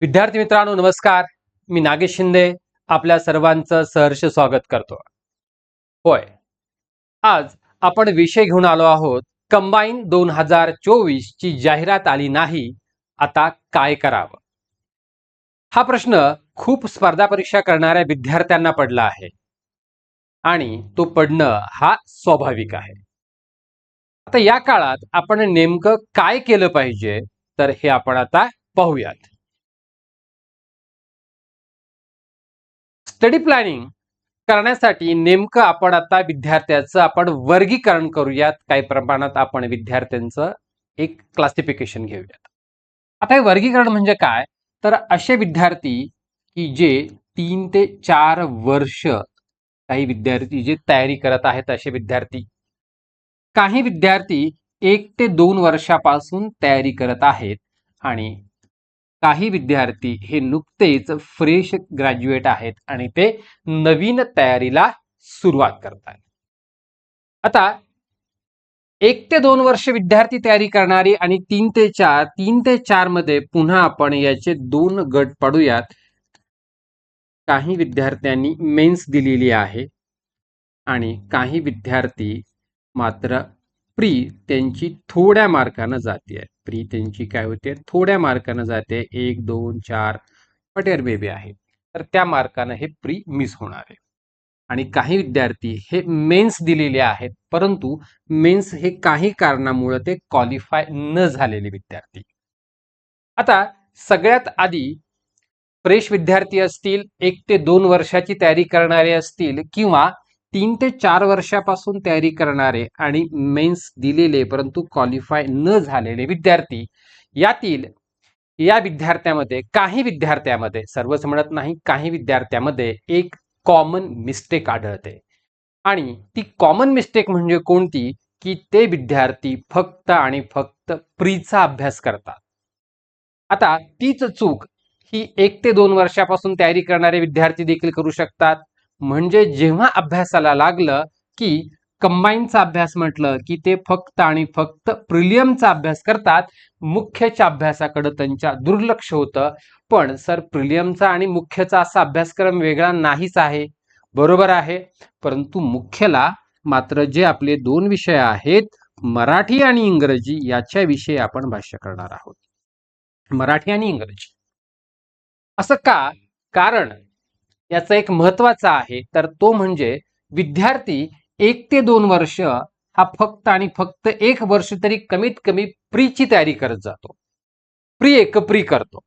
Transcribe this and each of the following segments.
विद्यार्थी मित्रांनो नमस्कार. मी नागेश शिंदे आपल्या सर्वांचं सहर्ष स्वागत करतो. होय, आज आपण विषय घेऊन आलो आहोत. कंबाईन 2024 ची जाहिरात आली नाही, आता काय करावं? हा प्रश्न खूप स्पर्धा परीक्षा करणाऱ्या विद्यार्थ्यांना पडला आहे आणि तो पडणं हा स्वाभाविक आहे. आता या काळात आपण नेमकं काय केलं पाहिजे, तर हे आपण आता पाहूयात. स्टडी प्लॅनिंग करण्यासाठी नेमकं आपण आता विद्यार्थ्याचं आपण वर्गीकरण करूयात. काही प्रमाणात आपण विद्यार्थ्यांचं एक क्लासिफिकेशन घेऊयात. आता हे वर्गीकरण म्हणजे काय? तर असे विद्यार्थी की जे 3 ते 4 वर्ष काही विद्यार्थी जे तयारी करत आहेत असे विद्यार्थी. काही विद्यार्थी 1 ते 2 वर्षापासून तयारी करत आहेत आणि काही विद्यार्थी हे नुकतेच फ्रेश ग्रॅज्युएट आहेत आणि ते नवीन तयारीला सुरुवात करतात. आता 1 ते 2 वर्ष विद्यार्थी तयारी करणारी आणि 3 ते 4 मध्ये पुन्हा आपण याचे 2 गट पाडूयात. काही विद्यार्थ्यांनी मेन्स दिलेली आहे आणि काही विद्यार्थी मात्र प्री त्यांची थोड्या मार्कानं जाते. प्री त्यांची काय होते? थोड्या मार्कानं जाते. 1 2 4 पटेर बेबी आहे, तर त्या मार्कानं हे प्री मिस होणार आहे. आणि काही विद्यार्थी हे मेन्स दिलेले आहेत, परंतु मेन्स हे काही कारणामुळे ते क्वालिफाय न झालेले विद्यार्थी. आता सगळ्यात आधी फ्रेश विद्यार्थी असतील, 1 ते 2 वर्षाची तयारी करणारे असतील किंवा 3 ते 4 वर्षापासून तयारी करणारे आणि मेन्स दिलेले परंतु क्वालिफाय न झालेले विद्यार्थी, यातील या विद्यार्थ्यामध्ये काही विद्यार्थ्यामध्ये, सर्वच म्हणत नाही, काही विद्यार्थ्यामध्ये एक कॉमन मिस्टेक आढळते. आणि ती कॉमन मिस्टेक म्हणजे कोणती? की ते विद्यार्थी फक्त आणि फक्त प्रीचा अभ्यास करतात. आता तीच चूक ही 1 ते 2 वर्षापासून तयारी करणारे विद्यार्थी देखील करू शकतात. म्हणजे जेव्हा अभ्यासाला लागलं की कंबाईनचा अभ्यास म्हटलं की ते फक्त आणि फक्त प्रिलियमचा अभ्यास करतात. मुख्यच्या अभ्यासाकडे त्यांच्या दुर्लक्ष होतं. पण सर, प्रिलियमचा आणि मुख्यचा असा अभ्यासक्रम वेगळा नाहीच आहे. बरोबर आहे, परंतु मुख्यला मात्र जे आपले 2 विषय आहेत, मराठी आणि इंग्रजी, याच्याविषयी आपण भाष्य करणार आहोत. मराठी आणि इंग्रजी असं का? कारण याचा एक महत्वाचा आहे, तर तो म्हणजे विद्यार्थी 1 ते 2 वर्ष हा फक्त आणि फक्त 1 वर्ष तरी कमीत कमी प्रीची तयारी करत जातो. प्री करतो.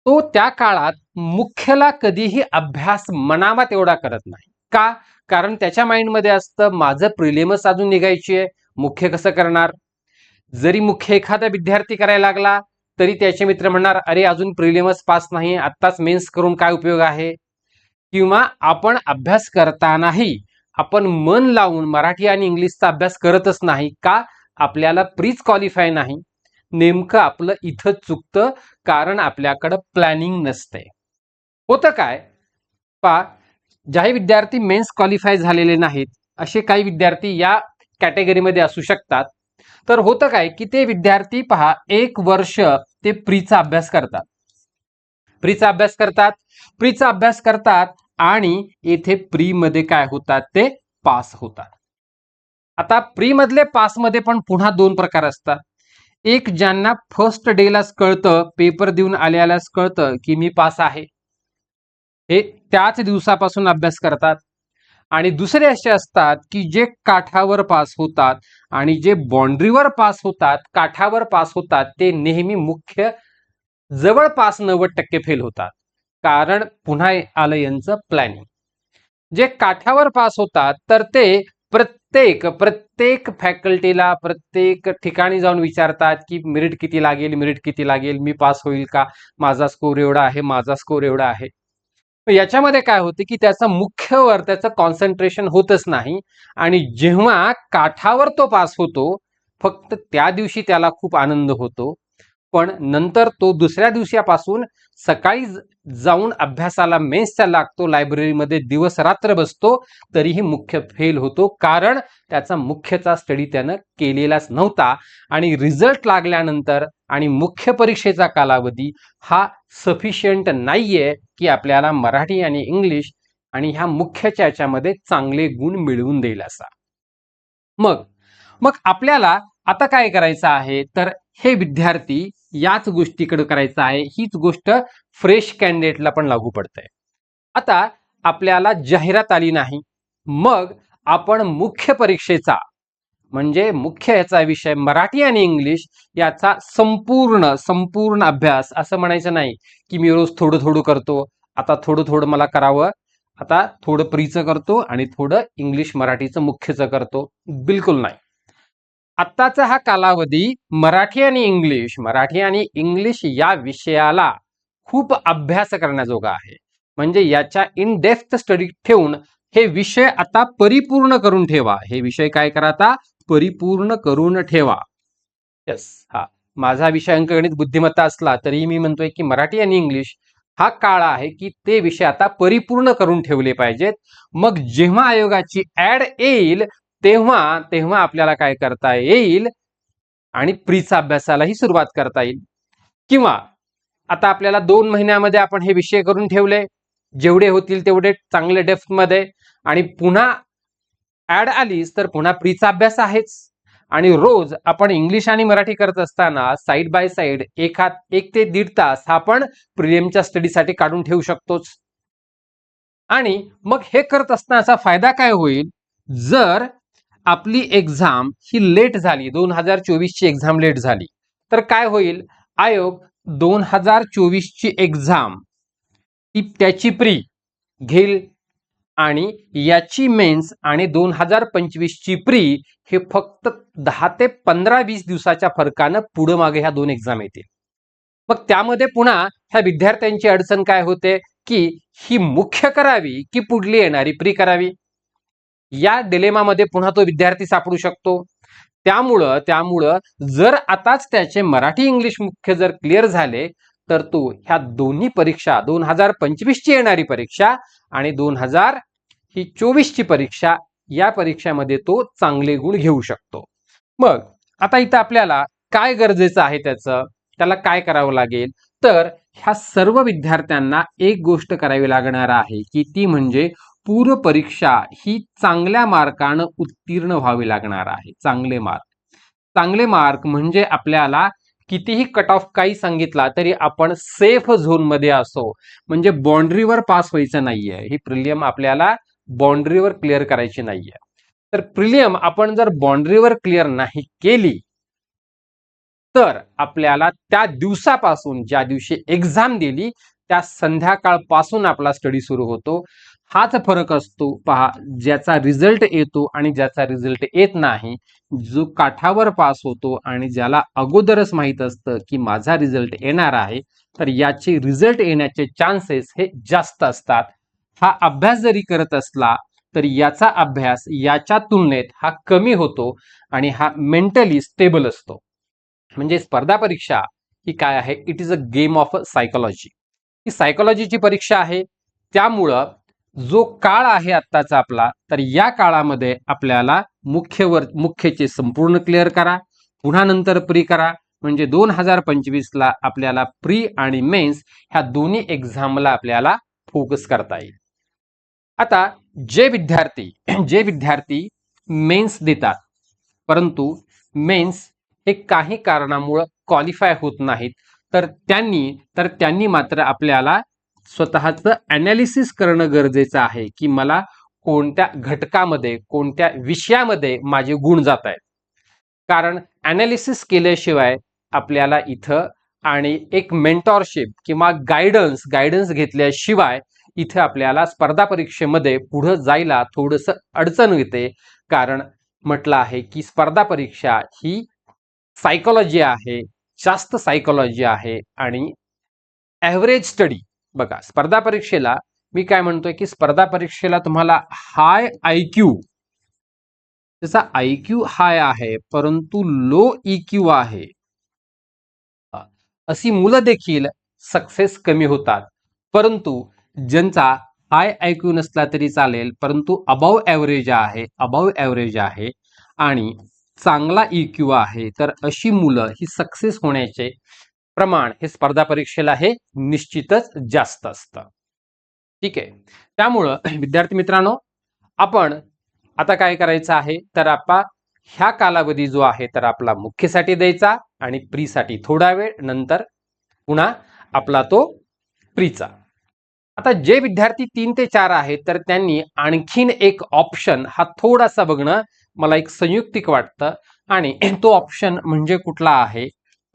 तो त्या काळात मुख्यला कधीही अभ्यास मनावा तेवढा करत नाही. का? कारण त्याच्या माइंडमध्ये असतं, माझं प्रिलिमच अजून निघायची आहे, मुख्य कसं करणार? जरी मुख्य एखादा विद्यार्थी करायला लागला तरी त्याचे मित्र म्हणणार, अरे अजून प्रिलिमच पास नाही, आत्ताच मेन्स करून काय उपयोग आहे? किंवा आपण अभ्यास करतानाही आपण मन लावून मराठी आणि इंग्लिशचा अभ्यास करतच नाही. का? आपल्याला प्रीच क्वालिफाय नाही. नेमकं आपलं इथं चुकतं, कारण आपल्याकडं प्लॅनिंग नसते. होतं काय? ज्याही विद्यार्थी मेन्स क्वालिफाय झालेले नाहीत असे काही विद्यार्थी या कॅटेगरीमध्ये असू शकतात. तर होतं काय की ते विद्यार्थी 1 वर्ष ते प्रीचा अभ्यास करतात. प्रीचा अभ्यास करतात आणि येथे प्री मध्ये काय होतात? ते पास होतात. आता प्री मधले पास मध्ये पण पुन्हा 2 प्रकार असतात. एक, ज्यांना फर्स्ट डेलाच कळतं, पेपर देऊन आल्यालाच कळतं की मी पास आहे, हे त्याच दिवसापासून अभ्यास करतात. आणि दुसरे असे असतात की जे काठावर पास होतात आणि जे बाउंड्रीवर पास होतात, काठावर पास होतात, ते नेहमी मुख्य जवळपास 90% फेल होतात. कारण पुन्हा आलं यांचं प्लॅनिंग. जे काठावर पास होतात तर ते प्रत्येक फॅकल्टीला, प्रत्येक ठिकाणी जाऊन विचारतात की मेरिट किती लागेल, मी पास होईल का, माझा स्कोर एवढा आहे. याच्यामध्ये काय होते की त्याचं मुख्यवर त्याचं कॉन्सन्ट्रेशन होतच नाही. आणि जेव्हा काठावर तो पास होतो, फक्त त्या दिवशी त्याला खूप आनंद होतो. पण नंतर तो दुसऱ्या दिवसापासून सकाळी जाऊन अभ्यासाला मेन्सच्या लागतो, लायब्ररीमध्ये दिवस रात्र बसतो, तरीही मुख्य फेल होतो, कारण त्याचा मुख्यचा स्टडी त्यानं केलेलाच नव्हता. आणि रिझल्ट लागल्यानंतर आणि मुख्य परीक्षेचा कालावधी हा सफिशियंट नाहीये की आपल्याला मराठी आणि इंग्लिश आणि ह्या मुख्यच्या याच्यामध्ये चांगले गुण मिळवून देईल असा. मग मग आपल्याला आता काय करायचं आहे, तर हे विद्यार्थी याच गोष्टीकडे करायचं आहे. हीच गोष्ट फ्रेश कॅन्डिडेटला पण लागू पडते. आता आपल्याला जाहिरात आली नाही, मग आपण मुख्य परीक्षेचा म्हणजे मुख्य याचा विषय मराठी आणि इंग्लिश याचा संपूर्ण अभ्यास, असं म्हणायचं नाही की मी रोज थोडं थोडं करतो, आता थोडं थोडं मला करावं, आता थोडं प्रीचं करतो आणि थोडं इंग्लिश मराठीचं मुख्यचं करतो, बिलकुल नाही. आत्ताचा हा कालावधी मराठी आणि इंग्लिश या विषयाला खूप अभ्यास करण्याजोगा आहे. म्हणजे याच्या इन डेप्थ स्टडी ठेवून हे विषय आता परिपूर्ण करून ठेवा. हे विषय काय करा, आता परिपूर्ण करून ठेवा. यस, हा माझा विषय अंकगणित बुद्धिमत्ता असला तरी मी म्हणतोय की मराठी आणि इंग्लिश हा काळ आहे की ते विषय आता परिपूर्ण करून ठेवले पाहिजेत. मग जेव्हा आयोगाची ऍड येईल तेव्हा तेव्हा आपल्याला काय करता येईल आणि प्रीचा अभ्यासालाही सुरुवात करता येईल. किंवा आता आपल्याला 2 महिन्यामध्ये आपण हे विषय करून ठेवले, जेवढे होतील तेवढे चांगले डेप्थ मध्ये, आणि पुन्हा ऍड आलीच तर पुन्हा प्रीचा अभ्यास आहेच. आणि रोज आपण इंग्लिश आणि मराठी करत असताना साइड बाय साइड 1 ते 1.5 तास हा आपण प्रिलिमच्या स्टडीसाठी काढून ठेवू शकतोच. आणि मग हे करत असतानाचा फायदा काय होईल, जर आपली एक्झाम ही लेट झाली, 2024 ची एक्झाम लेट झाली, तर काय होईल, आयोग 2024 ची एक्झाम ती त्याची प्री घेईल आणि याची मेन्स आणि 2025 ची प्री हे फक्त 10 ते 15-20 दिवसाच्या फरकानं पुढे मागे ह्या 2 एक्झाम येतील. मग त्यामध्ये पुन्हा ह्या विद्यार्थ्यांची अडचण काय होते की ही मुख्य करावी की पुढली येणारी प्री करावी, या डिलेमामध्ये पुन्हा तो विद्यार्थी सापडू शकतो. त्यामुळं जर आताच त्याचे मराठी इंग्लिश मुख्य जर क्लिअर झाले तर तो ह्या दोन्ही परीक्षा, 2025 ची येणारी परीक्षा आणि 2024 ची परीक्षा, या परीक्षेमध्ये तो चांगले गुण घेऊ शकतो. मग आता इथं आपल्याला काय गरजेचं आहे, त्याला काय करावं लागेल, तर ह्या सर्व विद्यार्थ्यांना एक गोष्ट करावी लागणार आहे की ती म्हणजे पूर्व परीक्षा ही चांगल्या मार्कानं उत्तीर्ण व्हावी लागणार आहे. चांगले मार्क म्हणजे आपल्याला कितीही कट ऑफ काही सांगितला तरी आपण सेफ झोन मध्ये असो, म्हणजे बाउंड्रीवर पास व्हायचं नाहीये. ही प्रिलियम आपल्याला बाउंड्रीवर क्लिअर करायची नाहीये. तर प्रिलियम आपण जर बाउंड्रीवर क्लिअर नाही केली तर आपल्याला त्या दिवसापासून, ज्या दिवशी एक्झाम दिली त्या संध्याकाळपासून आपला स्टडी सुरू होतो. हाच फरक असतो पहा, ज्याचा रिझल्ट येतो आणि ज्याचा रिझल्ट येत नाही. जो काठावर पास होतो आणि ज्याला अगोदरच माहित असतं की माझा रिझल्ट येणार आहे, तर याचे रिझल्ट येण्याचे चान्सेस हे जास्त असतात. हा अभ्यास जरी करत असला तर याचा अभ्यास याच्या तुलनेत हा कमी होतो आणि हा मेंटली स्टेबल असतो. म्हणजे स्पर्धा परीक्षा ही काय आहे, it is a game of psychology. ही सायकोलॉजीची परीक्षा आहे. त्यामुळं जो काळ आहे आत्ताचा आपला, तर या काळामध्ये आपल्याला मुख्यचे संपूर्ण क्लिअर करा, पुन्हा नंतर प्री करा, म्हणजे 2025 ला आपल्याला प्री आणि मेन्स ह्या दोन्ही एक्झामला आपल्याला फोकस करता येईल. आता जे विद्यार्थी मेन्स देतात परंतु मेन्स हे काही कारणामुळे क्वालिफाय होत नाहीत, तर त्यांनी मात्र आपल्याला स्वतःचं अनालिसिस करणं गरजेचं आहे की मला कोणत्या घटकामध्ये, कोणत्या विषयामध्ये माझे गुण जात आहेत. कारण अनालिसिस केल्याशिवाय आपल्याला इथं आणि एक मेंटॉरशिप किंवा गायडन्स घेतल्याशिवाय इथे आपल्याला स्पर्धा परीक्षेमध्ये पुढे जायला थोडंसं अडचण येते. कारण म्हटलं आहे की स्पर्धा परीक्षा ही सायकोलॉजी आहे, जास्त सायकोलॉजी आहे आणि ॲव्हरेज स्टडी. बघा, स्पर्धा परीक्षेला मी काय म्हणतोय की स्पर्धा परीक्षेला तुम्हाला हाय IQ, त्याचा IQ हाय आहे परंतु लो EQ आहे. अशी मुलं देखील सक्सेस कमी होतात. परंतु ज्यांचा हाय IQ नसला तरी चालेल, परंतु अबव ॲव्हरेज आहे आणि चांगला EQ आहे, तर अशी मुलं ही सक्सेस होण्याचे प्रमाण हे स्पर्धा परीक्षेला हे निश्चितच जास्त असतं. ठीक आहे. त्यामुळं विद्यार्थी मित्रांनो, आपण आता काय करायचं आहे, तर आपण ह्या कालावधी जो आहे तर आपला मुख्यसाठी द्यायचा आणि प्रीसाठी थोडा वेळ, नंतर पुन्हा आपला तो प्रीचा. आता जे विद्यार्थी 3 ते 4 आहेत तर त्यांनी आणखीन एक ऑप्शन हा थोडासा बघणं मला एक संयुक्तिक वाटतं आणि तो ऑप्शन म्हणजे कुठला आहे,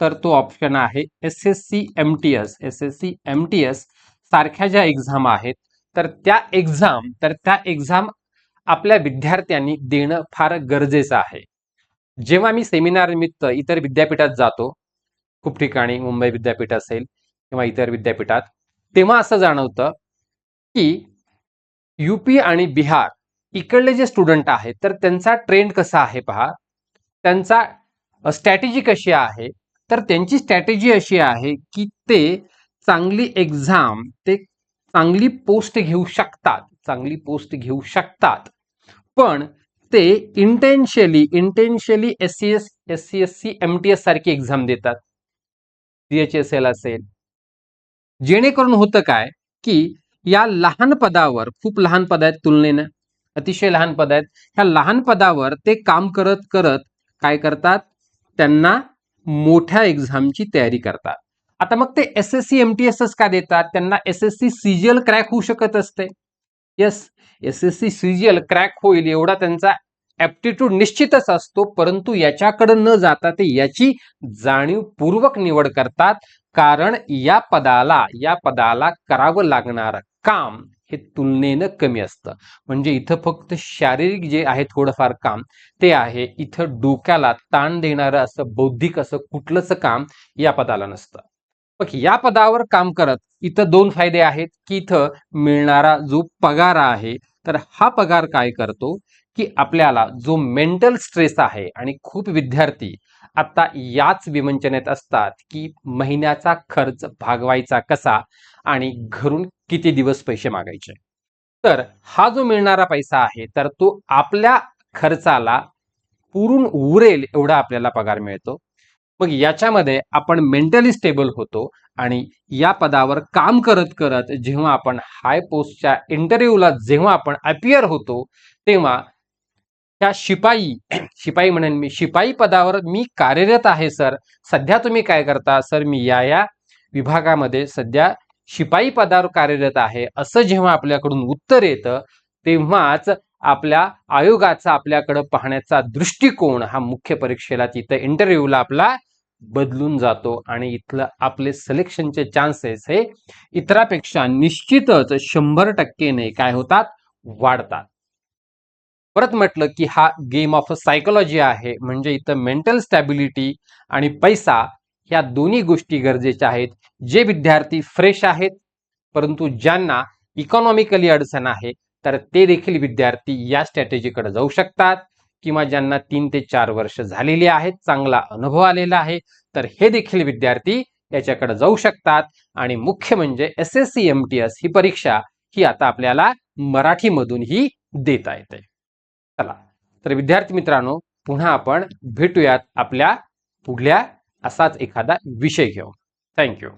तर तो ऑप्शन आहे SSC MTS सारख्या ज्या एक्झाम आहेत तर त्या एक्झाम आपल्या विद्यार्थ्यांनी देणं फार गरजेचं आहे. जेव्हा मी सेमिनार निमित्त इतर विद्यापीठात जातो, खूप ठिकाणी मुंबई विद्यापीठ असेल किंवा इतर विद्यापीठात, तेव्हा असं जाणवतं की UP आणि बिहार इकडले जे स्टुडंट आहेत तर त्यांचा ट्रेंड कसा आहे पहा, त्यांचा स्ट्रॅटेजी कशी आहे, तर त्यांची स्ट्रॅटेजी अशी आहे की ते चांगली पोस्ट घेऊ शकतात, पण ते इंटेन्शियली SCSC MTS सारखी एक्झाम देतात, CHSL असेल, जेणेकरून होतं काय की या लहान पदावर, खूप लहान पद आहेत तुलनेनं, अतिशय लहान पद आहेत, ह्या लहान पदावर ते काम करत करत काय करतात, त्यांना मोठ्या एक्झामची तयारी करतात. आता मग ते SSC MTS का देतात, त्यांना SSC CGL क्रॅक होऊ शकत असते. यस, SSC CGL क्रॅक होईल एवढा त्यांचा ऍप्टिट्यूड निश्चितच असतो, परंतु याच्याकडे न जाता ते याची जाणीवपूर्वक निवड करतात, कारण या पदाला करावं लागणारं काम हे तुलनेनं कमी असतं. म्हणजे इथं फक्त शारीरिक जे आहे थोडंफार काम ते आहे, इथं डोक्याला ताण देणारं असं बौद्धिक असं कुठलंच काम या पदाला नसतं. मग या पदावर काम करत इथं दोन फायदे आहेत की इथं मिळणारा जो पगार आहे तर हा पगार काय करतो की आपल्याला जो मेंटल स्ट्रेस आहे, आणि खूप विद्यार्थी आता याच विवंचनेत असतात की महिन्याचा खर्च भागवायचा कसा आणि घरून किती दिवस पैसे मागायचे, तर हा जो मिळणारा पैसा आहे तर तो आपल्या खर्चाला पुरून उरेल एवढा आपल्याला पगार मिळतो. मग याच्यामध्ये आपण मेंटली स्टेबल होतो आणि या पदावर काम करत करत जेव्हा आपण हाय पोस्टच्या इंटरव्ह्यूला जेव्हा आपण अपियर होतो, तेव्हा त्या शिपाई म्हणेन मी, शिपाई पदावर मी कार्यरत आहे सर, सध्या तुम्ही काय करता, सर मी या विभागामध्ये सध्या शिपाई पदावर कार्यरत आहे, असं जेव्हा आपल्याकडून उत्तर येतं, तेव्हाच आपल्या आयोगाचा आपल्याकडे पाहण्याचा दृष्टिकोन हा मुख्य परीक्षेला तिथं इंटरव्ह्यूला आपला बदलून जातो आणि इथलं आपले सिलेक्शनचे चान्सेस हे इतरापेक्षा निश्चितच 100% काय होतात, वाढतात. परत म्हटलं की हा गेम ऑफ सायकोलॉजी आहे, म्हणजे इथं मेंटल स्टॅबिलिटी आणि पैसा ह्या दोन्ही गोष्टी गरजेच्या आहेत. जे विद्यार्थी फ्रेश आहेत परंतु ज्यांना इकॉनॉमिकली अडचण आहे तर ते देखील विद्यार्थी या स्ट्रॅटेजीकडे जाऊ शकतात, किंवा ज्यांना 3 ते 4 वर्ष झालेली आहेत, चांगला अनुभव आलेला आहे, तर हे देखील विद्यार्थी याच्याकडे जाऊ शकतात. आणि मुख्य म्हणजे SSC MTS ही परीक्षा ही आता आपल्याला मराठीमधून ही देता येते. चला तर विद्यार्थी मित्रांनो, पुन्हा आपण भेटूयात आपल्या पुढल्या असाच एखादा विषय घेऊन. थँक्यू.